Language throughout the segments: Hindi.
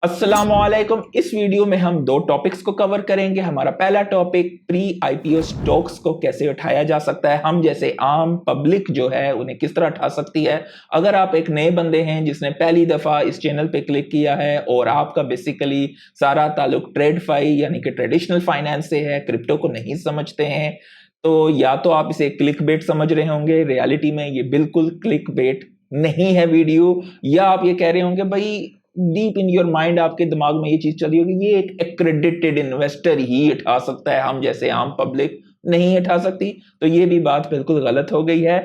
अस्सलामुअलैकुम। इस वीडियो में हम दो टॉपिक्स को कवर करेंगे। हमारा पहला टॉपिक प्री आईपीओ स्टॉक्स को कैसे उठाया जा सकता है, हम जैसे आम पब्लिक जो है उन्हें किस तरह उठा सकती है। अगर आप एक नए बंदे हैं जिसने पहली दफा इस चैनल पे क्लिक किया है और आपका बेसिकली सारा ताल्लुक ट्रेड फाई यानी कि ट्रेडिशनल फाइनेंस से है, क्रिप्टो को नहीं समझते हैं, तो या तो आप इसे क्लिक बेट समझ रहे होंगे, रियलिटी में ये बिल्कुल क्लिक बेट नहीं है वीडियो। या आप ये कह रहे होंगे भाई डीप इन योर माइंड आपके दिमाग में ये चीज चल रही होगी ये एक एक्रेडिटेड इन्वेस्टर ही उठा सकता है, हम जैसे आम पब्लिक नहीं उठा सकती। तो ये भी बात बिल्कुल गलत हो गई है।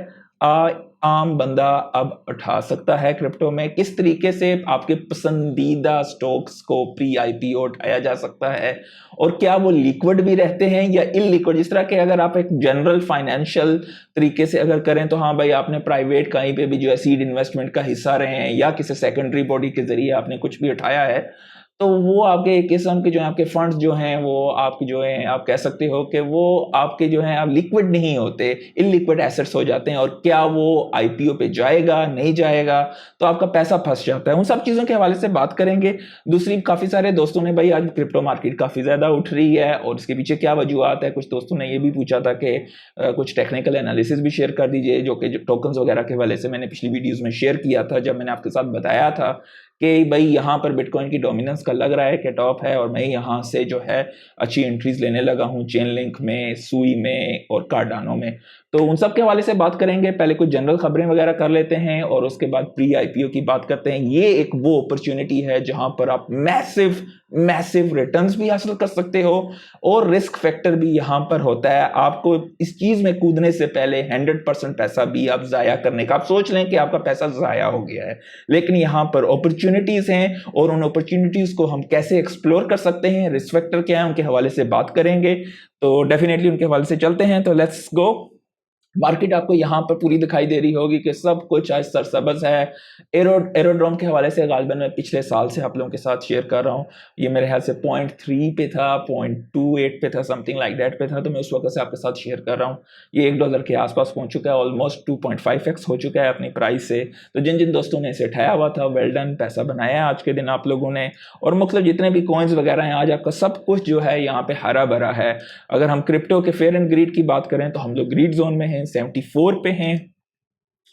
आम बंदा अब उठा सकता है क्रिप्टो में। किस तरीके से आपके पसंदीदा स्टॉक्स को प्री आईपीओ उठाया जा सकता है और क्या वो लिक्विड भी रहते हैं या इलिक्विड। जिस तरह के अगर आप एक जनरल फाइनेंशियल तरीके से अगर करें तो हाँ भाई आपने प्राइवेट कहीं पे भी जो है सीड इन्वेस्टमेंट का हिस्सा रहे हैं या किसी सेकेंडरी बॉडी के जरिए आपने कुछ भी उठाया है, तो वो आपके एक किस्म के जो है आपके फंड्स जो हैं वो आपके जो है आप कह सकते हो कि वो आपके जो है आप लिक्विड नहीं होते, इलिक्विड एसेट्स हो जाते हैं। और क्या वो आईपीओ पे जाएगा नहीं जाएगा, तो आपका पैसा फंस जाता है। उन सब चीज़ों के हवाले से बात करेंगे। दूसरी, काफ़ी सारे दोस्तों ने भाई आज क्रिप्टो मार्केट काफ़ी ज़्यादा उठ रही है और इसके पीछे क्या वजूहत है। कुछ दोस्तों ने ये भी पूछा था कि कुछ टेक्निकल एनालिसिस भी शेयर कर दीजिए, जो कि टोकन्स वगैरह के हवाले से मैंने पिछली वीडियोज़ में शेयर किया था, जब मैंने आपके साथ बताया था कि भाई यहाँ पर बिटकॉइन की डोमिनेंस का लग रहा है कि टॉप है और मैं यहाँ से जो है अच्छी एंट्रीज लेने लगा हूँ चेन लिंक में, सुई में और कार्डानो में। तो उन सब के हवाले से बात करेंगे। पहले कुछ जनरल खबरें वगैरह कर लेते हैं और उसके बाद प्री आईपीओ की बात करते हैं। ये एक वो अपॉर्चुनिटी है जहां पर आप मैसिव रिटर्न्स भी हासिल कर सकते हो और रिस्क फैक्टर भी यहां पर होता है। आपको इस चीज में कूदने से पहले 100% पैसा भी आप जाया करने का, आप सोच लें कि आपका पैसा जाया हो गया है, लेकिन यहां पर अपॉर्चुनिटीज हैं और उन अपॉर्चुनिटीज को हम कैसे एक्सप्लोर कर सकते हैं, रिस्क फैक्टर क्या है, उनके हवाले से बात करेंगे। तो डेफिनेटली उनके हवाले से चलते हैं। तो लेट्स गो। मार्केट आपको यहाँ पर पूरी दिखाई दे रही होगी कि सब कुछ आज सरसब्ज है। एरोड्रोम के हवाले से गालिबन मैं पिछले साल से आप लोगों के साथ शेयर कर रहा हूँ। ये मेरे ख्याल से 0.3 पे था, 0.28 पे था, समथिंग लाइक दैट पे था, तो मैं उस वक्त से आपके साथ शेयर कर रहा हूँ। ये $1 के आसपास पहुंच चुका है, ऑलमोस्ट 2.5x हो चुका है अपनी प्राइस से। तो जिन जिन दोस्तों ने इसे उठाया हुआ था, वेल डन, पैसा बनाया है आज के दिन आप लोगों ने। और मतलब जितने भी कॉइन्स वगैरह हैं, आज आपका सब कुछ जो है यहाँ पे हरा भरा है। अगर हम क्रिप्टो के फेयर एंड ग्रीड की बात करें तो हम लोग ग्रीड जोन में हैं, 74 पे हैं।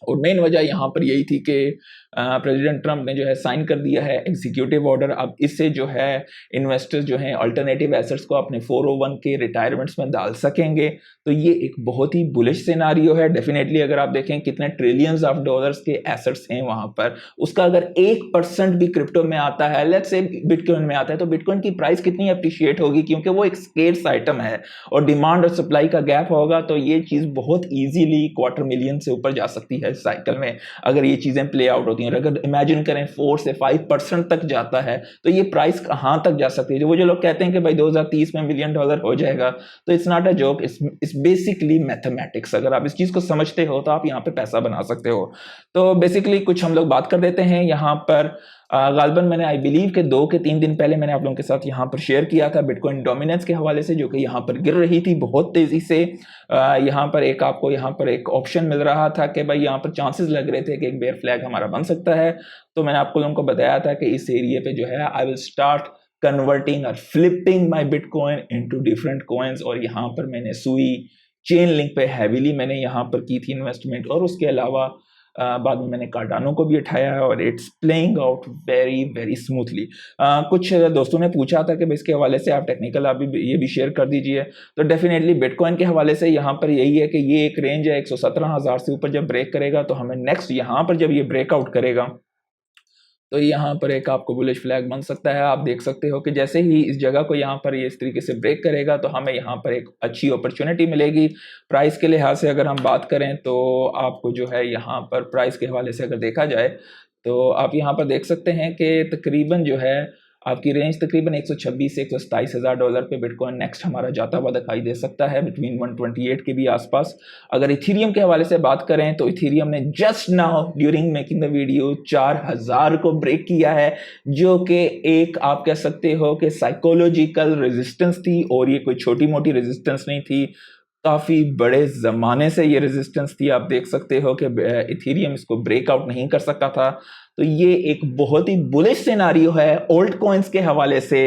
और मेन वजह यहाँ पर यही थी कि प्रेसिडेंट ट्रंप ने जो है साइन कर दिया है एग्जीक्यूटिव ऑर्डर। अब इससे जो है इन्वेस्टर्स जो हैं अल्टरनेटिव एसेट्स को अपने 401 के रिटायरमेंट्स में डाल सकेंगे। तो ये एक बहुत ही बुलिश सिनारियो है। डेफिनेटली अगर आप देखें कितने ट्रिलियंस ऑफ डॉलर्स के एसेट्स हैं वहां पर, उसका अगर 1% भी क्रिप्टो में आता है, लेट्स से बिटकॉइन में आता है, तो बिटकॉइन की प्राइस कितनी अप्रिशिएट होगी, क्योंकि वो एक स्केर्स आइटम है और डिमांड और सप्लाई का गैप होगा। तो ये चीज बहुत ईजिली $250 से ऊपर जा सकती है इस साइकिल में अगर ये चीजें प्ले आउट होती हैं। अगर इमेजिन करें 4 से 5% तक जाता है तो ये प्राइस कहां तक जा सकती है। वो जो लोग कहते हैं कि भाई 2030 में $1 बिलियन हो जाएगा, तो it's not a joke, it's basically mathematics. अगर आप इस चीज को समझते हो तो आप यहाँ पे पैसा बना सकते हो। तो बेसिकली कुछ हम लोग बात कर देते हैं यहाँ पर। गालबन मैंने आई बिलीव के 2 के 3 दिन पहले मैंने आप लोगों के साथ यहाँ पर शेयर किया था बिटकॉइन डोमिनेंस के हवाले से, जो कि यहाँ पर गिर रही थी बहुत तेजी से। यहाँ पर एक आपको यहाँ पर एक ऑप्शन मिल रहा था कि भाई यहाँ पर चांसेस लग रहे थे कि एक बेयर फ्लैग हमारा बन सकता है। तो मैंने आपको लोगों को बताया था कि इस एरिया पे जो है आई विल स्टार्ट कन्वर्टिंग और फ्लिपिंग माई बिटकॉइन इनटू डिफरेंट कॉइन्स। और यहाँ पर मैंने सुई चेन लिंक पे हैवीली मैंने यहाँ पर की थी इन्वेस्टमेंट, और उसके अलावा बाद में मैंने कार्डानो को भी उठाया है और it's playing out very very smoothly. कुछ दोस्तों ने पूछा था कि भाई इसके हवाले से आप टेक्निकल आप भी ये भी शेयर कर दीजिए। तो डेफिनेटली बिटकॉइन के हवाले से यहाँ पर यही है कि ये एक रेंज है 117,000 से ऊपर जब ब्रेक करेगा तो हमें नेक्स्ट यहाँ पर जब ये ब्रेकआउट करेगा तो यहाँ पर एक आपको बुलिश फ्लैग बन सकता है। आप देख सकते हो कि जैसे ही इस जगह को यहाँ पर ये इस तरीके से ब्रेक करेगा तो हमें यहाँ पर एक अच्छी अपॉर्चुनिटी मिलेगी। प्राइस के लिहाज से अगर हम बात करें तो आपको जो है यहाँ पर प्राइस के हवाले से अगर देखा जाए तो आप यहाँ पर देख सकते हैं कि तकरीबन जो है आपकी रेंज तकरीबन 126 से 127 हज़ार डॉलर पे बिटकॉइन नेक्स्ट हमारा जाता हुआ दिखाई दे सकता है, बिटवीन 128 के भी आसपास। अगर इथीरियम के हवाले से बात करें तो इथीरियम ने just now during making the video 4000 को ब्रेक किया है, जो कि एक आप कह सकते हो कि साइकोलॉजिकल रेजिस्टेंस थी। और ये कोई छोटी मोटी रेजिस्टेंस नहीं थी, काफ़ी बड़े ज़माने से ये रेजिस्टेंस थी। आप देख सकते हो कि इथीरियम इसको ब्रेकआउट नहीं कर सकता था। तो ये एक बहुत ही बुलिश सिनारियो है ओल्ड कॉइन्स के हवाले से।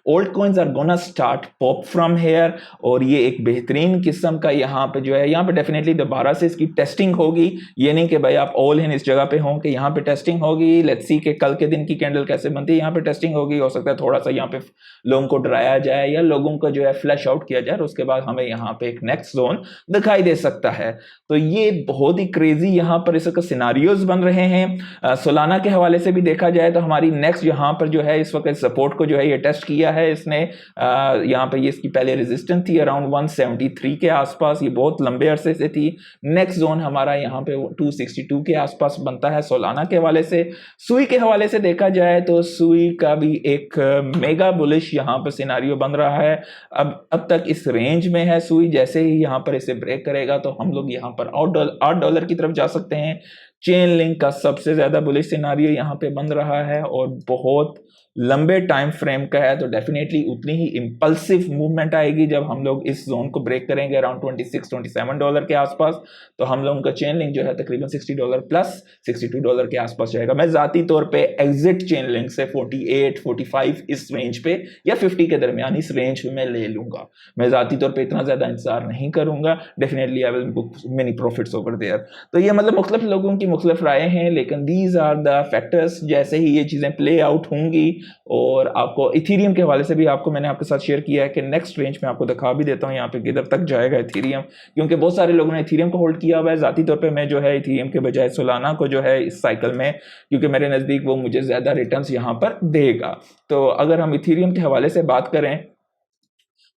Old coins are gonna start pop from here, और ये एक बेहतरीन किस्म का यहाँ पे जो है, यहाँ पे डेफिनेटली दोबारा से इसकी टेस्टिंग होगी। ये नहीं कि भाई आप ऑल इन इस जगह पे हों कि यहाँ पे टेस्टिंग होगी, लेट्स सी कि कल के दिन की कैंडल कैसे बनती है, यहाँ पे टेस्टिंग होगी। हो सकता है थोड़ा सा यहाँ पे लोगों को डराया जाए या लोगों को जो है फ्लैश आउट किया जाए, और उसके बाद हमें यहाँ पे एक नेक्स्ट जोन दिखाई दे सकता है। तो ये बहुत ही क्रेजी यहाँ पर इसका सिनारियोज बन रहे हैं। सोलाना के हवाले से भी देखा जाए तो हमारी नेक्स्ट यहाँ पर जो है इस वक्त सपोर्ट को जो है ये टेस्ट किया है इसने। यहाँ पे ये इसकी पहले रेजिस्टेंस थी अराउंड 173 के आसपास, ये बहुत लंबे अरसे से थी। नेक्स्ट जोन हमारा यहाँ पे 262 के आसपास बनता है सोलाना के हवाले से। सुई के हवाले से देखा जाए तो सुई का भी एक मेगा बुलिश यहाँ पर सिनारियो बन रहा है। अब तक इस रेंज में है सुई, जैसे ही यहाँ पर इसे ब्रेक करेगा तो हम लोग यहाँ पर $8 की तरफ जा सकते हैं। चेन लिंक का सबसे ज्यादा बुलिश सिनारियो यहाँ पे बन रहा है और बहुत लंबे टाइम फ्रेम का है, तो डेफिनेटली उतनी ही इंपल्सिव मूवमेंट आएगी जब हम लोग इस जोन को ब्रेक करेंगे अराउंड $26-27 के आसपास। तो हम लोगों का चेन लिंक जो है तकरीबन $60 प्लस $62 के आसपास जाएगा। मैं जाती तौर पे एग्जिट चेन लिंक से 48-45 इस रेंज पे या 50 के दरमियान इस रेंज में ले लूंगा। मैं जाती तौर पे इतना ज्यादा इंतजार नहीं करूंगा, definitely I will book many profits over there. तो ये मतलब मुख्तलिफ लोगों की मुख्तलिफ राय हैं, लेकिन दीज आर द फैक्टर्स। जैसे ही ये चीजें प्ले आउट होंगी, और आपको इथीरियम के हवाले से भी आपको मैंने आपके साथ शेयर किया है कि नेक्स्ट रेंज में आपको दिखा भी देता हूं यहाँ पे किधर तक जाएगा इथीरियम, क्योंकि बहुत सारे लोगों ने इथीरियम को होल्ड किया हुआ है। जाती तौर पे मैं जो है इथीरियम के बजाय सोलाना को जो है इस साइकिल में, क्योंकि मेरे नज़दीक वो मुझे ज़्यादा रिटर्न्स यहाँ पर देगा। तो अगर हम इथीरियम के हवाले से बात करें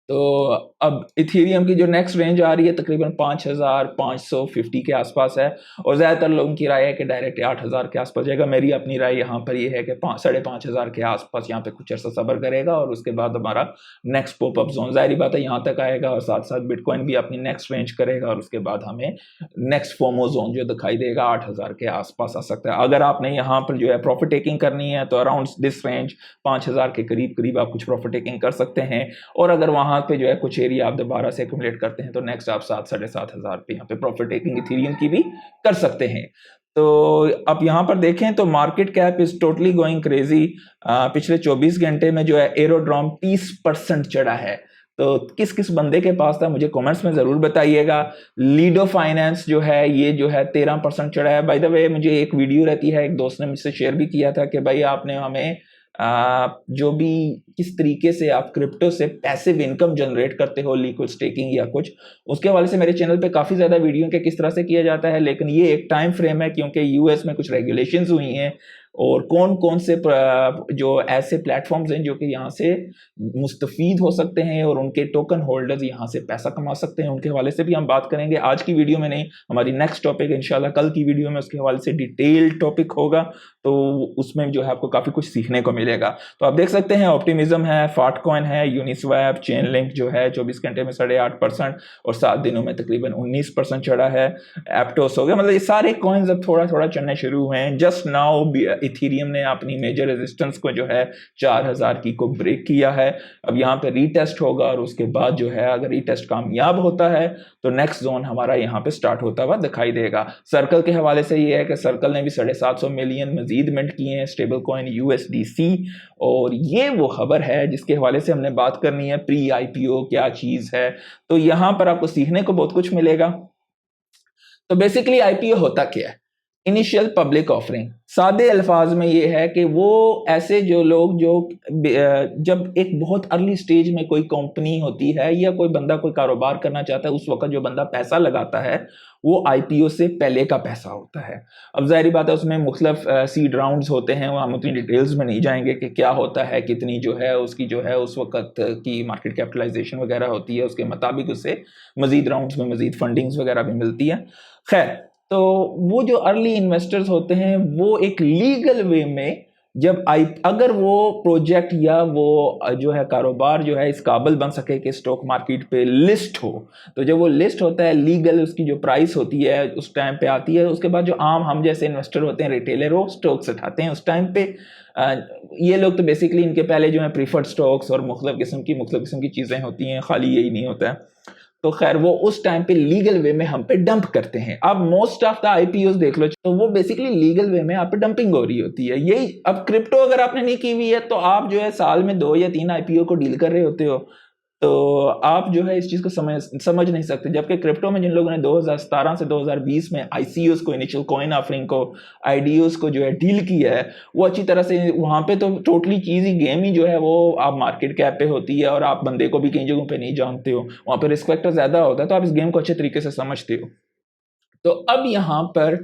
तो अब इथीरियम की जो नेक्स्ट रेंज आ रही है तकरीबन 5550 के आसपास है, और ज़्यादातर लोगों की राय है कि डायरेक्ट 8000 के आसपास जाएगा। मेरी अपनी राय यहाँ पर ये है कि 5500 के आसपास यहाँ पे कुछ अर्सा सब्र करेगा, और उसके बाद हमारा नेक्स्ट पॉपअप जोन जाहिर बात है यहाँ तक आएगा, और साथ साथ बिटकॉइन भी अपनी नेक्स्ट रेंज करेगा, और उसके बाद हमें नेक्स्ट फोमो जोन जो दिखाई देगा 8000 के आसपास आ सकता है। अगर आपने यहाँ पर जो है प्रॉफिट टेकिंग करनी है तो अराउंड दिस रेंज 5000 के करीब करीब आप कुछ प्रॉफिट टेकिंग कर सकते हैं, और अगर वहाँ पे जो है कुछ एरिया आप दोबारा से एक्यूमुलेट करते हैं तो नेक्स्ट आप 7-7.5 पे यहाँ पे प्रॉफिट टेकिंग इथीरियम की भी कर सकते हैं। तो अब यहाँ पर देखें तो market cap is totally going crazy. पिछले 24 घंटे में जो है एरोड्रॉम 30% चढ़ा है। तो किस किस बंदे के पास था मुझे कमेंट्स में जरूर बताइएगा। लीडो फाइनेंस जो है ये जो है 13% चढ़ा है। बाय द वे मुझे एक वीडियो रहती है, एक दोस्त ने मुझसे शेयर भी किया था कि भाई आपने हमें जो भी किस तरीके से आप क्रिप्टो से पैसिव इनकम जनरेट करते हो, लिक्विड स्टेकिंग या कुछ, उसके हवाले से मेरे चैनल पे काफ़ी ज़्यादा वीडियो के किस तरह से किया जाता है। लेकिन ये एक टाइम फ्रेम है क्योंकि यूएस में कुछ रेगुलेशंस हुई हैं, और कौन कौन से जो ऐसे प्लेटफॉर्म्स हैं जो कि यहाँ से मुस्तफीद हो सकते हैं और उनके टोकन होल्डर्स यहाँ से पैसा कमा सकते हैं, उनके हवाले से भी हम बात करेंगे आज की वीडियो में। नहीं, हमारी नेक्स्ट टॉपिक इंशाल्लाह कल की वीडियो में उसके हवाले से डिटेल टॉपिक होगा, तो उसमें जो है आपको काफ़ी कुछ सीखने को मिलेगा। तो आप देख सकते हैं ऑप्टिमिज्म है, फाटकॉइन है, यूनिस्वैप, चेन लिंक जो है 24 घंटे में 8.5% और 7 दिनों में तकरीबन 19% चढ़ा है। एप्टोस हो गया, मतलब ये सारे कॉइन्स अब थोड़ा थोड़ा चढ़ने शुरू हुए हैं। जस्ट नाउ इथीरियम ने अपनी मेजर रेजिस्टेंस को जो है 4000 की को ब्रेक किया है। अब यहाँ पे रीटेस्ट होगा, और उसके बाद जो है अगर रीटेस्ट कामयाब होता है तो नेक्स्ट जोन हमारा यहाँ पे स्टार्ट होता हुआ दिखाई देगा। सर्कल के हवाले से ये है कि सर्कल ने भी 750 मिलियन मजीद मिंट किए हैं स्टेबल कॉइन USDC, और ये वो खबर है जिसके हवाले से हमने बात करनी है। प्री IPO क्या चीज है, तो यहाँ पर आपको सीखने को बहुत कुछ मिलेगा। तो बेसिकली IPO होता क्या है? Initial public offering. सादे अल्फाज में ये है कि वो ऐसे जो लोग जो जब एक बहुत अर्ली स्टेज में कोई कंपनी होती है या कोई बंदा कोई कारोबार करना चाहता है, उस वक्त जो बंदा पैसा लगाता है वो IPO से पहले का पैसा होता है। अब जाहिर बात है उसमें मुख्तलिफ सीड राउंड्स होते हैं, हम उतनी डिटेल्स में नहीं जाएंगे कि क्या होता है, कितनी जो है उसकी जो है उस वक्त की मार्केट कैपिटलाइजेशन वगैरह होती है, उसके मुताबिक उससे मजीद राउंड्स में मजीद फंडिंग्स वगैरह भी मिलती है। खैर, तो वो जो अर्ली इन्वेस्टर्स होते हैं वो एक लीगल वे में जब अगर वो प्रोजेक्ट या वो जो है कारोबार जो है इस काबिल बन सके कि स्टॉक मार्केट पे लिस्ट हो, तो जब वो लिस्ट होता है लीगल, उसकी जो प्राइस होती है उस टाइम पे आती है। उसके बाद जो आम हम जैसे इन्वेस्टर होते हैं, रिटेलर, वो स्टॉक्स उठाते हैं उस टाइम पे। ये लोग तो बेसिकली इनके पहले जो है प्रीफर्ड स्टॉक्स और मुख्तलिफ किस्म की चीज़ें होती हैं, खाली यही नहीं होता है। तो खैर वो उस टाइम पे लीगल वे में हम पे डंप करते हैं। अब मोस्ट ऑफ द आईपीओ देख लो तो वो बेसिकली लीगल वे में आप पे डंपिंग हो रही होती है। यही अब क्रिप्टो अगर आपने नहीं की हुई है तो आप जो है साल में 2 या 3 आईपीओ को डील कर रहे होते हो, तो आप जो है इस चीज को समझ नहीं सकते। जबकि क्रिप्टो में जिन लोगों ने 2017 से 2020 में आईसीओस को, इनिशियल कॉइन ऑफरिंग को, आईडीओस को जो है डील किया है, वो अच्छी तरह से वहां पे तो टोटली चीज ही गेम ही जो है वो आप मार्केट कैप पे होती है और आप बंदे को भी कई जगहों पे नहीं जानते हो, वहां पे रिस्क फैक्टर ज्यादा होता है, तो आप इस गेम को अच्छे तरीके से समझते हो। तो अब यहाँ पर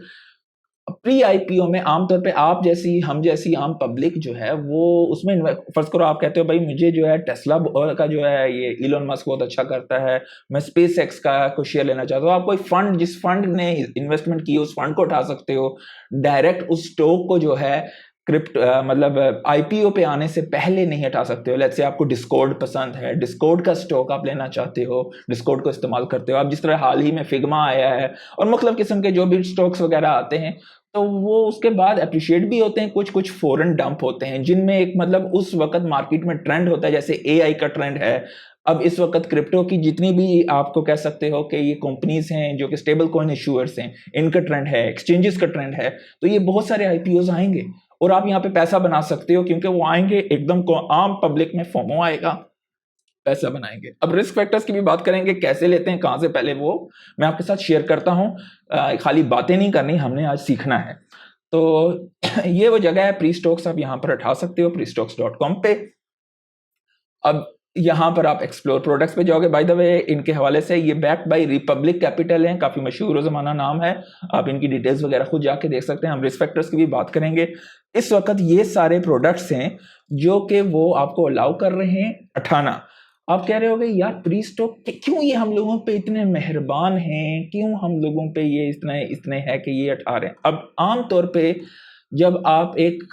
प्री आईपीओ में आमतौर पे आप जैसी, हम जैसी आम पब्लिक जो है वो उसमें फर्ज करो आप कहते हो भाई मुझे जो है टेस्ला का जो है ये इलोन मस्क बहुत अच्छा करता है, मैं स्पेस एक्स का कुछ शेयर लेना चाहता हूँ। आप कोई फंड, जिस फंड ने इन्वेस्टमेंट की उस फंड को उठा सकते हो, डायरेक्ट उस स्टॉक को जो है मतलब आईपीओ पे आने से पहले नहीं हटा सकते हो। लेट्स से आपको डिस्कॉर्ड पसंद है, डिस्कॉर्ड का स्टॉक आप लेना चाहते हो, डिस्कॉर्ड को इस्तेमाल करते हो आप, जिस तरह हाल ही में फिग्मा आया है और मुख्तलिफ किस्म के जो भी स्टॉक्स वगैरह आते हैं, तो वो उसके बाद अप्रिशिएट भी होते हैं, कुछ कुछ फॉरेन डंप होते हैं जिनमें एक मतलब उस वक्त मार्केट में ट्रेंड होता है, जैसे एआई का ट्रेंड है। अब इस वक्त क्रिप्टो की जितनी भी आपको कह सकते हो कि ये कंपनीज हैं जो कि स्टेबल कॉइन इशूअर्स हैं, इनका ट्रेंड है, एक्सचेंजेस का ट्रेंड है, तो ये बहुत सारे आईपीओज आएंगे और आप यहाँ पे पैसा बना सकते हो क्योंकि वो आएंगे एकदम आम पब्लिक में फोमो आएगा, पैसा बनाएंगे। अब रिस्क फैक्टर्स की भी बात करेंगे, कैसे लेते हैं, कहां से, पहले वो मैं आपके साथ शेयर करता हूं। खाली बातें नहीं करनी, हमने आज सीखना है। तो ये वो जगह है, प्री स्टॉक्स आप यहां पर उठा सकते हो prestocks.com पे। अब यहां पर आप एक्सप्लोर प्रोडक्ट्स पे जाओगे, बाय द वे इनके हवाले से ये बैक्ड बाय रिपब्लिक कैपिटल है, काफी मशहूर जमाना नाम है, आप इनकी डिटेल्स वगैरह खुद जाके देख सकते हैं। हम रिस्क फैक्टर्स की भी बात करेंगे। इस वक्त ये सारे प्रोडक्ट्स हैं जो कि वो आपको अलाउ कर रहे हैं उठाना। आप कह रहे होगे यार प्री स्टॉक क्यों ये हम लोगों पे इतने मेहरबान हैं, क्यों हम लोगों पे ये इतने इतने है कि ये उठा रहे हैं। अब आमतौर पे जब आप एक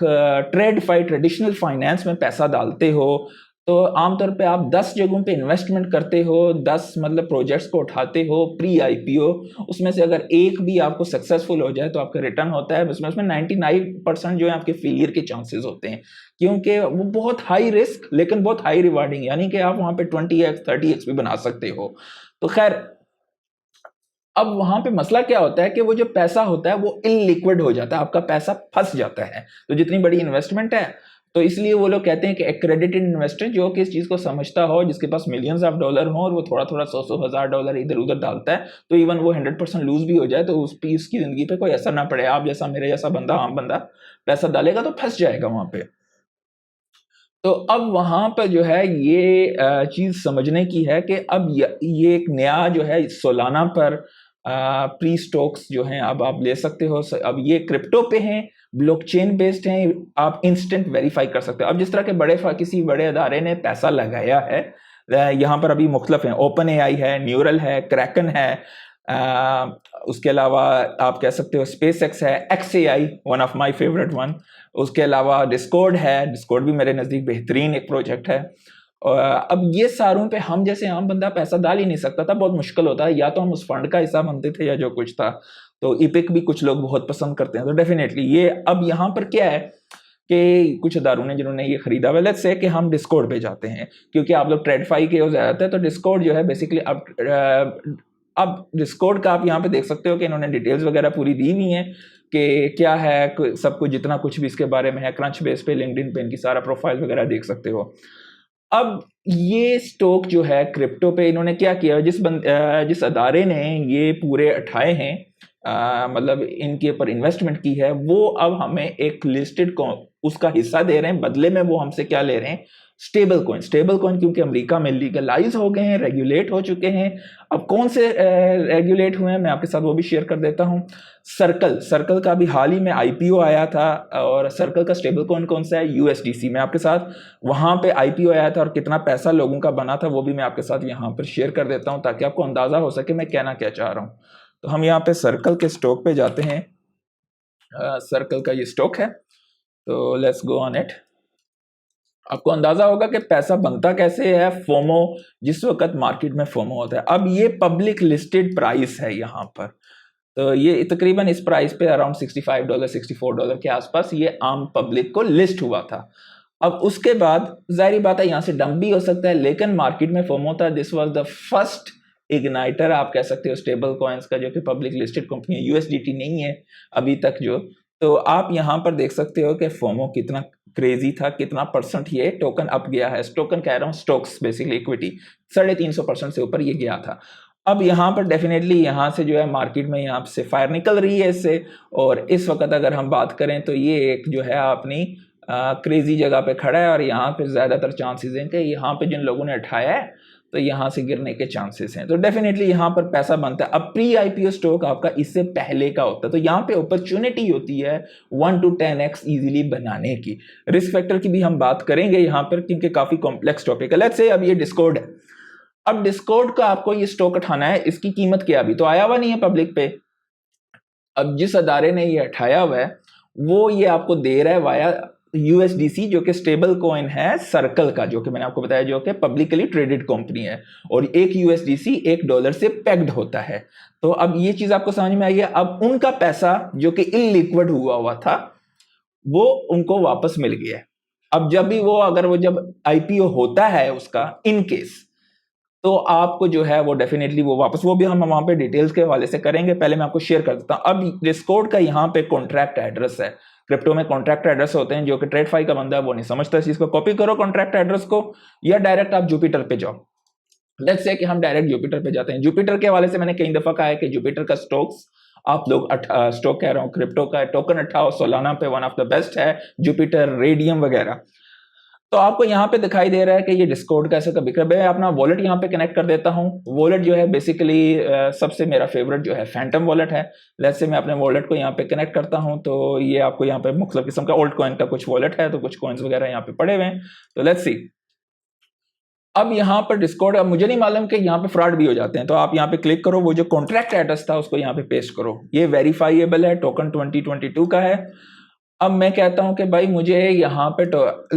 ट्रेडिशनल फाइनेंस में पैसा डालते हो तो आमतौर पे आप 10 जगहों पे इन्वेस्टमेंट करते हो, 10 मतलब प्रोजेक्ट्स को उठाते हो प्री आईपीओ, उसमें से अगर एक भी आपको सक्सेसफुल हो जाए तो आपका रिटर्न होता है, उसमें 99% जो है आपके फेलियर के चांसेस होते हैं, क्योंकि वो बहुत हाई रिस्क लेकिन बहुत हाई रिवार्डिंग, यानी कि आप वहां पे 20x 30x भी बना सकते हो। तो खैर अब वहां पे मसला क्या होता है कि वो जो पैसा होता है वो इनलिक्विड हो जाता है, आपका पैसा फंस जाता है। तो जितनी बड़ी इन्वेस्टमेंट है, तो इसलिए वो लोग कहते हैं कि एक्रेडिटेड इन्वेस्टर जो कि इस चीज को समझता हो, जिसके पास मिलियंस ऑफ डॉलर हो और वो थोड़ा थोड़ा 100-100 हज़ार डॉलर इधर उधर डालता है, तो इवन वो 100% लूज भी हो जाए तो उसकी जिंदगी पे कोई असर ना पड़े। आप जैसा, मेरे जैसा बंदा, आम बंदा पैसा डालेगा तो फंस जाएगा वहां पे। तो अब वहां पर जो है ये चीज समझने की है कि अब ये एक नया जो है सालाना पर प्री स्टॉक्स जो हैं अब आप ले सकते हो। अब ये क्रिप्टो पे हैं, ब्लॉकचेन बेस्ड हैं, आप इंस्टेंट वेरीफाई कर सकते हो। अब जिस तरह के किसी बड़े अदारे ने पैसा लगाया है, यहाँ पर अभी मुख्तलिफ हैं, ओपन एआई है, न्यूरल है, क्रैकन है, उसके अलावा आप कह सकते हो स्पेस एक्स है, XAI one of my favourite one, उसके अलावा डिस्कॉर्ड है, डिस्कॉर्ड भी मेरे नज़दीक बेहतरीन एक प्रोजेक्ट है। अब ये सारों पे हम जैसे आम बंदा पैसा डाल ही नहीं सकता था, बहुत मुश्किल होता है, या तो हम उस फंड का हिस्सा बनते थे या जो कुछ था। तो इपिक भी कुछ लोग बहुत पसंद करते हैं, तो डेफिनेटली ये अब यहाँ पर क्या है कि कुछ अदारों ने जिन्होंने ये खरीदा हुआ, लेट्स से कि हम डिस्कॉर्ड पे जाते हैं, क्योंकि आप लोग ट्रेडफाई के हो जाते हैं, तो डिस्कॉर्ड जो है बेसिकली अब डिस्कॉर्ड का आप यहाँ पे देख सकते हो कि इन्होंने डिटेल्स वगैरह पूरी दी हुई हैं कि क्या है सब कुछ, जितना कुछ भी इसके बारे में है, क्रंच बेस पे, लिंक्डइन पे इनकी सारा प्रोफाइल वगैरह देख सकते हो। अब ये स्टॉक जो है क्रिप्टो पे इन्होंने क्या किया, जिस अदारे ने ये पूरे उठाए हैं, मतलब इनके ऊपर इन्वेस्टमेंट की है, वो अब हमें एक लिस्टेड उसका हिस्सा दे रहे हैं, बदले में वो हमसे क्या ले रहे हैं, स्टेबल कॉइन, क्योंकि अमेरिका में लीगलाइज हो गए हैं, रेगुलेट हो चुके हैं। अब कौन से रेगुलेट हुए हैं मैं आपके साथ वो भी शेयर कर देता हूं। सर्कल का भी हाल ही में आईपीओ आया था, और सर्कल का स्टेबल कॉइन कौन सा है, यूएसडीसी। मैं आपके साथ वहां पे आईपीओ आया था और कितना पैसा लोगों का बना था वो भी मैं आपके साथ यहाँ पर शेयर कर देता हूँ, ताकि आपको अंदाजा हो सके मैं कहना क्या चाह रहा हूँ। तो हम यहाँ पे सर्कल के स्टॉक पे जाते हैं, सर्कल का ये स्टॉक है, तो लेट्स गो ऑन इट। आपको अंदाजा होगा कि पैसा बनता कैसे है, फोमो, जिस वक्त मार्केट में फोमो होता है। अब ये पब्लिक लिस्टेड प्राइस है यहाँ पर, तो ये तकरीबन इस प्राइस पे अराउंड $65 $64 के आसपास ये आम पब्लिक को लिस्ट हुआ था। अब उसके बाद जाहिर बात है यहाँ से डंप भी हो सकता है, लेकिन मार्केट में फोमो था, this was the first igniter आप कह सकते हो स्टेबल कॉइन्स का, जो कि पब्लिक लिस्टेड कंपनी है, यूएसडीटी नहीं है अभी तक जो। तो आप यहाँ पर देख सकते हो कि फोमो कितना क्रेजी था, कितना परसेंट ये टोकन अप गया है। टोकन कह रहा हूँ, स्टॉक्स बेसिकली इक्विटी 350% से ऊपर ये गया था। अब यहाँ पर डेफिनेटली यहाँ से जो है मार्केट में यहाँ से फायर निकल रही है इससे, और इस वक्त अगर हम बात करें तो ये एक जो है अपनी क्रेजी जगह पे खड़ा है, और यहाँ पे ज़्यादातर चांसेस हैं कि यहाँ पे जिन लोगों ने उठाया है तो यहाँ से गिरने के चांसेस हैं। तो डेफिनेटली यहाँ पर पैसा बनता है। अब प्री आईपीओ स्टॉक आपका इससे पहले का होता है, तो यहाँ पे अपॉर्चुनिटी होती है 1 to 10x इजीली बनाने की। रिस्क फैक्टर की भी हम बात करेंगे यहाँ पर, क्योंकि काफ़ी कॉम्प्लेक्स टॉपिक है। लेट्स से अब ये डिस्कॉर्ड है, अब डिस्कॉर्ड का आपको ये स्टॉक उठाना है, इसकी कीमत क्या अभी तो आया हुआ नहीं है पब्लिक पे। अब जिस अदारे ने ये उठाया हुआ है वो ये आपको दे रहा है वाया यूएसडीसी, जो कि स्टेबल कॉइन है सर्कल का, जो कि मैंने आपको बताया जो कि पब्लिकली ट्रेडेड कंपनी है, और एक यूएसडीसी $1 से पेग्ड होता है। तो अब ये चीज आपको समझ में आई है। अब उनका पैसा जो कि इलिक्विड हुआ था वो उनको वापस मिल गया है। अब जब भी वो अगर वो जब आईपीओ होता है उसका इन केस, तो आपको जो है वो डेफिनेटली वो वापस, वो भी हम वहां पे डिटेल्स के हवाले से करेंगे। पहले मैं आपको शेयर कर देता हूं। अब डिस्कॉर्ड का यहाँ पे कॉन्ट्रैक्ट एड्रेस है। क्रिप्टो में कॉन्ट्रैक्ट एड्रेस होते हैं, जो कि ट्रेडफाई का बंदा है वो नहीं समझता इस चीज को। कॉपी करो कॉन्ट्रैक्ट एड्रेस को, या डायरेक्ट आप जुपिटर पे जाओ। लेट्स से कि हम डायरेक्ट जुपिटर पे जाते हैं। जुपिटर के हवाले से मैंने कई दफा कहा है कि जुपिटर का स्टॉक्स आप लोग स्टॉक कह रहा हूँ, क्रिप्टो का टोकन उठाओ, सोलाना पे वन ऑफ द बेस्ट है जुपिटर, रेडियम वगैरह। तो आपको यहाँ पे दिखाई दे रहा है कि ये डिस्कॉर्ड कैसे कभी कभी मैं अपना वॉलेट यहाँ पे कनेक्ट कर देता हूँ। वॉलेट जो है बेसिकली सबसे मेरा फेवरेट जो है फैंटम वॉलेट है। लेट्स से मैं अपने वॉलेट को यहाँ पे कनेक्ट करता हूँ, तो ये आपको यहाँ पे मुख्तलिफ किस्म का ओल्ड कॉइन का कुछ वॉलेट है, तो कुछ कॉइन्स वगैरह यहाँ पे पड़े हुए हैं। तो लेट्स सी। अब यहाँ पर डिस्कॉर्ड, अब मुझे नहीं मालूम कि यहाँ पे फ्रॉड भी हो जाते हैं, तो आप यहाँ पे क्लिक करो, वो जो कॉन्ट्रैक्ट एड्रेस था उसको यहाँ पे पेस्ट करो। ये वेरीफाइएबल है, टोकन 2022 का है। अब मैं कहता हूं कि भाई मुझे यहाँ पे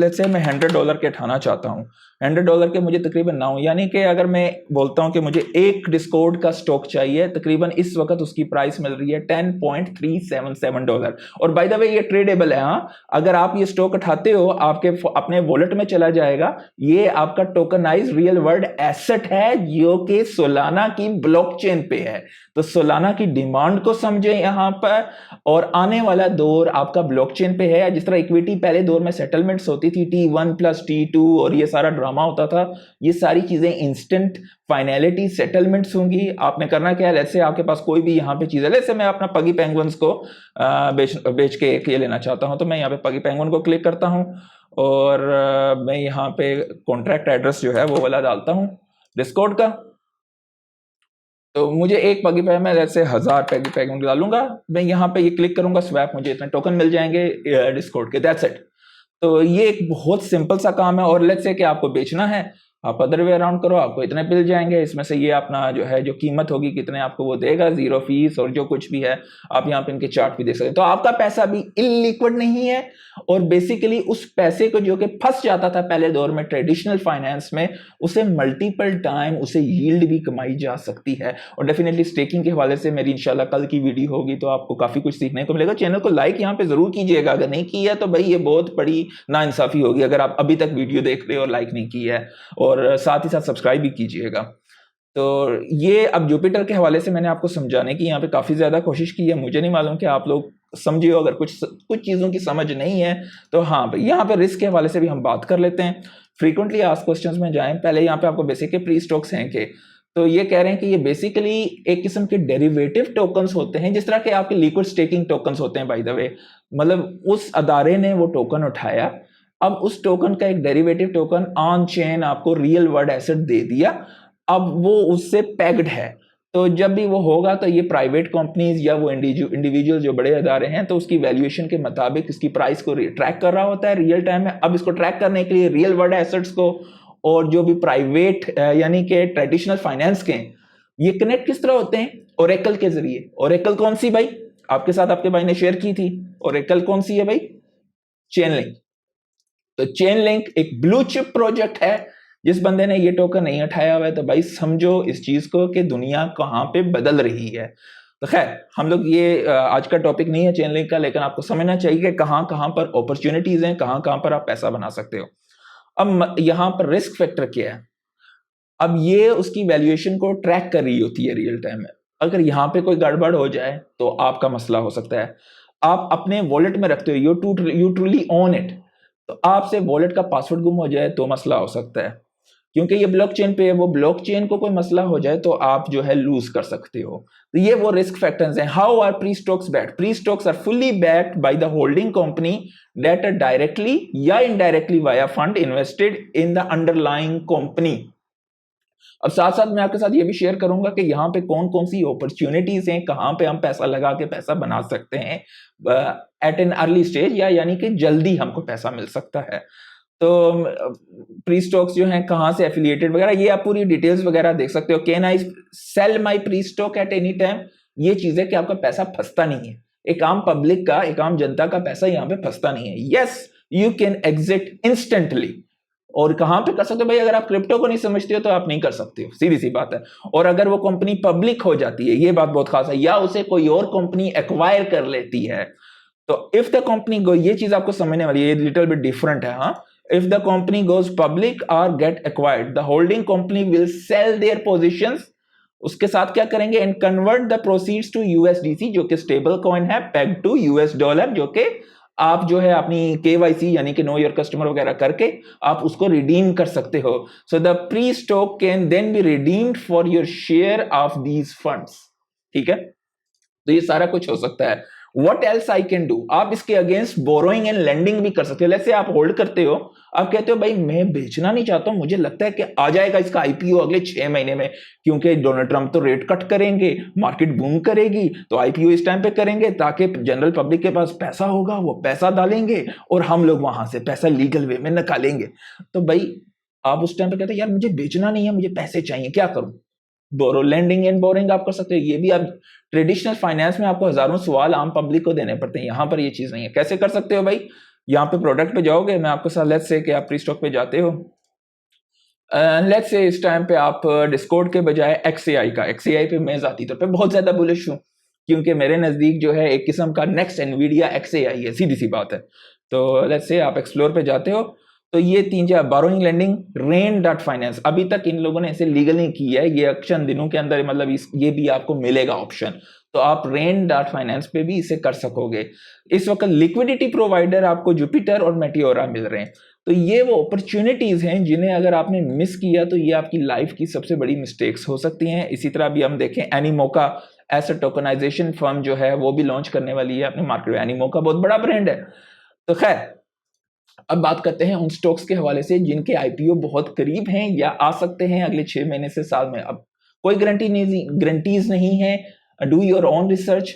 लेट्स से मैं $100 के उठाना चाहता हूँ। $100 के मुझे तकरीबन 9, यानी कि अगर मैं बोलता हूं कि मुझे एक डिस्कॉर्ड का स्टॉक चाहिए, तकरीबन इस वक्त उसकी प्राइस मिल रही है $10.377। और बाय द वे ये ट्रेडेबल है। हाँ, अगर आप ये स्टॉक उठाते हो आपके अपने वॉलेट में चला जाएगा। ये आपका टोकनाइज रियल वर्ल्ड एसेट है जो कि सोलाना की ब्लॉकचेन पे है। तो सोलाना की डिमांड को समझे यहाँ पर, और आने वाला दौर आपका ब्लॉकचेन पे है। जिस तरह इक्विटी पहले दौर में सेटलमेंट्स होती थी T1 + T2 और ये सारा ड्रामा होता था, ये सारी चीजें इंस्टेंट फाइनलिटी सेटलमेंट्स होंगी। आपने करना क्या है, लेट्स से आपके पास कोई भी यहाँ पे चीज है, लेट्स से मैं अपना पगी पेंगुइन्स को बेच के एक ये लेना चाहता हूँ, तो मैं यहाँ पे पगी पेंगुइन को क्लिक करता हूँ, और मैं यहाँ पे कॉन्ट्रैक्ट एड्रेस जो है वो वाला डालता हूँ डिस्कॉर्ड का। तो मुझे एक पगी पे मैं जैसे 1000 पैगी पेगमेंट डालूंगा, मैं यहाँ पे ये क्लिक करूंगा स्वैप, मुझे इतने टोकन मिल जाएंगे डिस्कॉर्ड के, दैट्स इट। तो ये एक बहुत सिंपल सा काम है। और लेट्स से कि आपको बेचना है, आप अदर वे अराउंड करो, आपको इतने मिल जाएंगे। इसमें से ये अपना जो है जो कीमत होगी कितने आपको वो देगा, 0 फीस और जो कुछ भी है। आप यहाँ पे इनके चार्ट भी देख सकते हैं। तो आपका पैसा भी इलिक्विड नहीं है, और बेसिकली उस पैसे को जो कि फंस जाता था पहले दौर में ट्रेडिशनल फाइनेंस में, उसे मल्टीपल टाइम उसे यील्ड भी कमाई जा सकती है। और डेफिनेटली स्टेकिंग के हवाले से मेरी इंशाल्लाह कल की वीडियो होगी, तो आपको काफी कुछ सीखने को मिलेगा। चैनल को लाइक यहाँ पे जरूर कीजिएगा, अगर नहीं किया तो भाई ये बहुत बड़ी नाइंसाफी होगी अगर आप अभी तक वीडियो देख रहे हो और लाइक नहीं किया है, और साथ ही साथ सब्सक्राइब भी कीजिएगा। तो ये अब जुपिटर के हवाले से मैंने आपको समझाने की यहाँ पे काफी ज्यादा कोशिश की है। मुझे नहीं मालूम कि आप लोग समझे हो, अगर कुछ चीजों की समझ नहीं है तो हाँ भाई, यहाँ पे रिस्क के हवाले से भी हम बात कर लेते हैं। फ्रीक्वेंटली आस्क्ड क्वेश्चंस में जाएं। पहले यहाँ पे आपको बेसिक के प्री स्टॉक्स हैं कि, तो ये कह रहे हैं कि ये बेसिकली एक किस्म के डेरिवेटिव टोकन्स होते हैं, जिस तरह के आपके लिक्विड स्टेकिंग टोकन्स होते हैं बाय द वे। मतलब उस अदारे ने वो टोकन उठाया, अब उस टोकन का एक डेरिवेटिव टोकन ऑन चेन आपको रियल वर्ल्ड एसेट दे दिया, अब वो उससे पैक्ड है। तो जब भी वो होगा तो ये प्राइवेट कंपनीज या वो इंडिविजुअल जो बड़े अदारे हैं, तो उसकी वैल्यूएशन के मुताबिक इसकी प्राइस को ट्रैक कर रहा होता है रियल टाइम में। अब इसको ट्रैक करने के लिए रियल वर्ल्ड एसेट्स को और जो भी प्राइवेट यानी कि ट्रेडिशनल फाइनेंस के, ये कनेक्ट किस तरह होते हैं, ओरेकल के जरिए। ओरेकल कौन सी भाई, आपके साथ आपके भाई ने शेयर की थी। ओरेकल कौन सी है भाई, चेनलिंक। तो चेनलिंक एक ब्लू चिप प्रोजेक्ट है। जिस बंदे ने ये टोकन नहीं उठाया हुआ है, तो भाई समझो इस चीज को कि दुनिया कहां पे बदल रही है। तो खैर हम लोग ये आज का टॉपिक नहीं है चेनलिंक का, लेकिन आपको समझना चाहिए कि कहां कहां पर अपॉर्चुनिटीज हैं, कहां कहां पर आप पैसा बना सकते हो। अब यहां पर रिस्क फैक्टर क्या है। अब ये उसकी वैल्यूएशन को ट्रैक कर रही होती है रियल टाइम में। अगर यहाँ पे कोई गड़बड़ हो जाए तो आपका मसला हो सकता है। आप अपने वॉलेट में रखते हो, यू ट्रूली ओन इट, तो आपसे वॉलेट का पासवर्ड गुम हो जाए तो मसला हो सकता है। क्योंकि ये ब्लॉकचेन पे है, वो ब्लॉकचेन को कोई मसला हो जाए तो आप जो है लूज कर सकते हो। तो ये वो रिस्क फैक्टर्स हैं। How are pre stocks backed? Pre stocks are fully backed by the holding company that are directly या indirectly via fund invested in the underlying company. अब साथ साथ मैं आपके साथ ये भी शेयर करूंगा कि यहाँ पे कौन कौन सी अपॉर्चुनिटीज हैं, कहाँ पे हम पैसा लगा के पैसा बना सकते हैं एट एन अर्ली स्टेज, या यानी कि जल्दी हमको पैसा मिल सकता है। तो प्री स्टॉक्स जो हैं कहाँ से एफिलिएटेड वगैरह, ये आप पूरी डिटेल्स वगैरह देख सकते हो। Can I sell my pre stock at any time? ये चीज है कि आपका पैसा फंसता नहीं है। एक आम पब्लिक का, एक आम जनता का पैसा यहाँ पे फंसता नहीं है। Yes, you can exit instantly. और कहां पे कर सकते हो भाई? अगर आप क्रिप्टो को नहीं समझते हो तो आप नहीं कर सकते हो, सीधी सी बात है। और अगर वो कंपनी पब्लिक हो जाती है, ये बात बहुत खास है, या उसे कोई और कंपनी एक्वायर कर लेती है, तो इफ द कंपनी गो, ये चीज आपको समझने वाली है, ये लिटिल बिट डिफरेंट है। हाँ, if the company goes public और get acquired, the holding company will sell their positions. उसके साथ क्या करेंगे? And convert the proceeds to USDC, जो कि स्टेबल कॉइन है, पेग टू यूएस डॉलर, जो कि आप जो है अपनी केवाईसी यानी कि नो योर कस्टमर वगैरह करके आप उसको रिडीम कर सकते हो। So the pre stock can then be redeemed for your share of these funds. ठीक है, तो ये सारा कुछ हो सकता है। What else I can do? आप इसके अगेंस्ट बोरोइंग एंड लेंडिंग भी कर सकते हो। जैसे आप होल्ड करते हो, आप कहते हो भाई मैं बेचना नहीं चाहता हूं, मुझे लगता है कि आ जाएगा इसका आईपीओ अगले 6 महीने में, क्योंकि डोनाल्ड ट्रंप तो रेट कट करेंगे, मार्केट बूम करेगी, तो आईपीओ इस टाइम पे करेंगे ताकि जनरल पब्लिक के पास पैसा होगा, वो पैसा डालेंगे और हम लोग वहां से पैसा लीगल वे में निकालेंगे। तो भाई आप उस टाइम पे कहते हैं यार मुझे बेचना नहीं है, मुझे पैसे चाहिए, क्या करूं? बोरो, लेंडिंग एंड बोरिंग आप कर सकते हो। ये भी आप ट्रेडिशनल फाइनेंस में आपको हजारों सवाल आम पब्लिक को देने पड़ते हैं, यहां पर ये चीज नहीं है। कैसे कर सकते हो भाई? यहाँ पे प्रोडक्ट पे जाओगे, मैं आपको साथ लेट्स से कि आप प्री स्टॉक पे जाते हो, लेट्स से इस टाइम पे आप डिस्कॉर्ड के बजाय एक्सएआई का, एक्सएआई पे मैं जाती तौर पे बहुत ज्यादा बुलिश हूँ, क्योंकि मेरे नजदीक जो है एक किस्म का नेक्स्ट एनवीडिया एक्सएआई है, सीधी सी बात है। तो लेट्स से आप एक्सप्लोर पे जाते हो, तो ये 3 4 borrowing, lending, rain dot finance, अभी तक इन लोगों ने इसे लीगल नहीं किया है, ये एक्शन दिनों के अंदर मतलब ये भी आपको मिलेगा ऑप्शन, तो आप रेन डॉट फाइनेंस पे भी इसे कर सकोगे। इस वक्त लिक्विडिटी प्रोवाइडर आपको जुपिटर और मेटियोरा मिल रहे हैं। तो ये वो अपॉर्चुनिटीज हैं जिन्हें अगर आपने मिस किया तो ये आपकी लाइफ की सबसे बड़ी मिस्टेक्स हो सकती हैं। इसी तरह भी हम देखें, एनीमोका एसेट टोकनाइजेशन फर्म जो है वो भी लॉन्च करने वाली है अपने मार्केट में। एनीमोका बहुत बड़ा ब्रांड है। तो खैर, अब बात करते हैं उन स्टॉक्स के हवाले से जिनके आईपीओ बहुत करीब हैं या आ सकते हैं अगले 6 महीने से साल में। अब कोई गारंटीज नहीं है, डू योर ओन रिसर्च।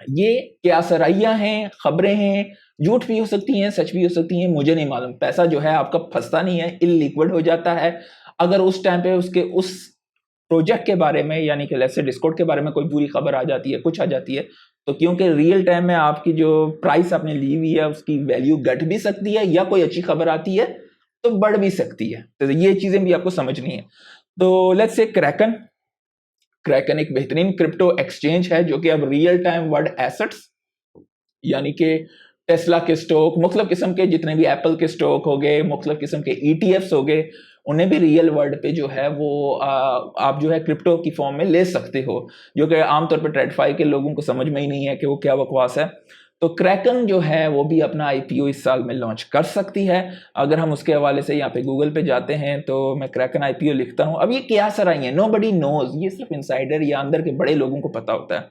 ये क्या सराइयां हैं, खबरें हैं, झूठ भी हो सकती हैं, सच भी हो सकती हैं, मुझे नहीं मालूम। पैसा जो है आपका फंसता नहीं है, इलिक्विड हो जाता है। अगर उस टाइम पे उसके उस प्रोजेक्ट के बारे में यानी कि लेट्स से डिस्कॉर्ड के बारे में कोई बुरी खबर आ जाती है, कुछ आ जाती है, तो क्योंकि रियल टाइम में आपकी जो प्राइस आपने ली हुई है उसकी वैल्यू घट भी सकती है, या कोई अच्छी खबर आती है तो बढ़ भी सकती है। तो ये चीजें भी आपको समझनी है। तो लेट्स से क्रैकन, क्रैकन एक बेहतरीन क्रिप्टो एक्सचेंज है जो कि अब रियल टाइम वर्ल्ड एसेट्स यानी कि टेस्ला के स्टॉक, मुख्तलिफ किस्म के जितने भी एप्पल के स्टॉक हो गए, मुख्तलिफ किस्म के ईटीएफ्स हो गए, उन्हें भी रियल वर्ल्ड पे जो है वो आप जो है क्रिप्टो की फॉर्म में ले सकते हो, जो कि आमतौर पर ट्रेडफाई के लोगों को समझ में ही नहीं है कि वो क्या बकवास है। तो क्रैकन जो है वो भी अपना आईपीओ इस साल में लॉन्च कर सकती है। अगर हम उसके हवाले से यहाँ पे गूगल पे जाते हैं तो मैं क्रैकन आईपीओ लिखता हूँ। अब ये क्या सराही है, नो बडी नोज, ये सिर्फ इंसाइडर या अंदर के बड़े लोगों को पता होता है।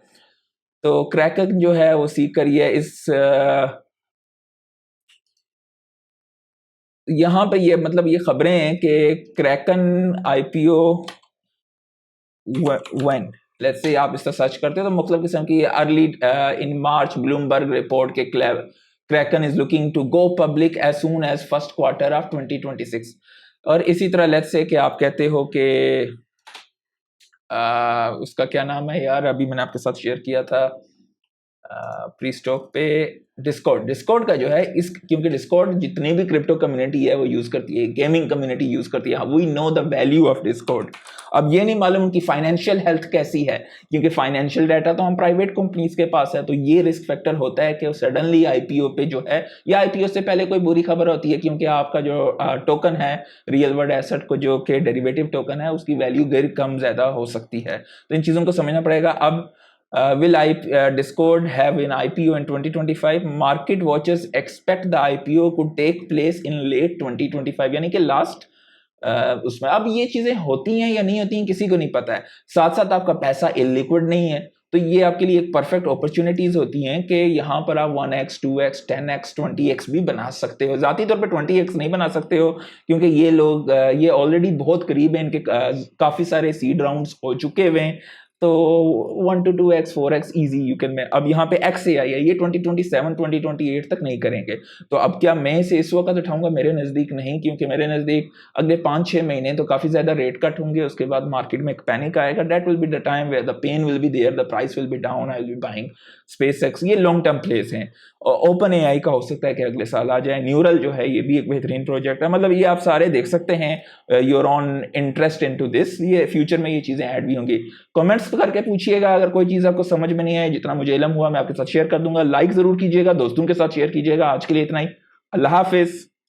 तो क्रैकन जो है वो सीख करिए इस यहाँ पे ये मतलब ये खबरें हैं कि Kraken IPO when, let's say आप इस तरह सर्च करते हो तो मुख्तलिफ किस्म की early in March Bloomberg report के Kraken is looking to go public as soon as first quarter of 2026। और इसी तरह लेट्स से कि आप कहते हो कि उसका क्या नाम है यार, अभी मैंने आपके साथ शेयर किया था, प्री स्टॉक पे डिस्कॉर्ड का जो है इस, क्योंकि डिस्कॉर्ड जितनी भी क्रिप्टो कम्युनिटी है वो यूज करती है, गेमिंग कम्युनिटी यूज करती है, we know the value of Discord. अब ये नहीं मालूम उनकी फाइनेंशियल हेल्थ कैसी है, क्योंकि फाइनेंशियल डाटा तो हम प्राइवेट कंपनीज के पास है, तो ये रिस्क फैक्टर होता है कि सडनली आईपीओ पे जो है, या आईपीओ से पहले कोई बुरी खबर होती है, क्योंकि आपका जो टोकन है रियल वर्ल्ड एसेट को जो कि डेरिवेटिव टोकन है उसकी वैल्यू गिर कम ज्यादा हो सकती है, तो इन चीजों को समझना पड़ेगा। अब will Discord have an IPO in 2025? Market watchers expect the IPO could take place in late 2025, यानी कि लास्ट उसमें। अब ये चीजें होती हैं या नहीं होती हैं किसी को नहीं पता है, साथ साथ आपका पैसा इलिक्विड नहीं है, तो ये आपके लिए एक परफेक्ट अपॉर्चुनिटीज होती हैं कि यहाँ पर आप 1x 2x 10x 20x भी बना सकते हो। जाती तौर पे 20x नहीं बना सकते हो, क्योंकि ये लोग ये ऑलरेडी बहुत करीब है, इनके काफी सारे सीड राउंड्स हो चुके हुए हैं, तो 1 to 2x 4x easy you can. अब यहाँ पे एक्स ए आई है, ये 2027 2028 तक नहीं करेंगे, तो अब क्या मैं इसे इस वक्त उठाऊंगा? मेरे नज़दीक नहीं, क्योंकि मेरे नज़दीक अगले 5-6 महीने तो काफ़ी ज़्यादा रेट कट होंगे, उसके बाद मार्केट में एक पैनिक आएगा, that will be the time where the pain will be there, the price will be down, I will be buying SpaceX. ये लॉन्ग टर्म प्लेस हैं। ओपन एआई का हो सकता है कि अगले साल आ जाए, न्यूरल जो है ये भी एक बेहतरीन प्रोजेक्ट है, मतलब ये आप सारे देख सकते हैं, your on interest into this, ये फ्यूचर में ये चीज़ें ऐड भी होंगी। कमेंट्स करके पूछिएगा अगर कोई चीज़ आपको समझ में नहीं आए, जितना मुझे इल्म हुआ मैं आपके साथ शेयर कर दूंगा। लाइक ज़रूर कीजिएगा, दोस्तों के साथ शेयर कीजिएगा। आज के लिए इतना ही, अल्लाह हाफिज़।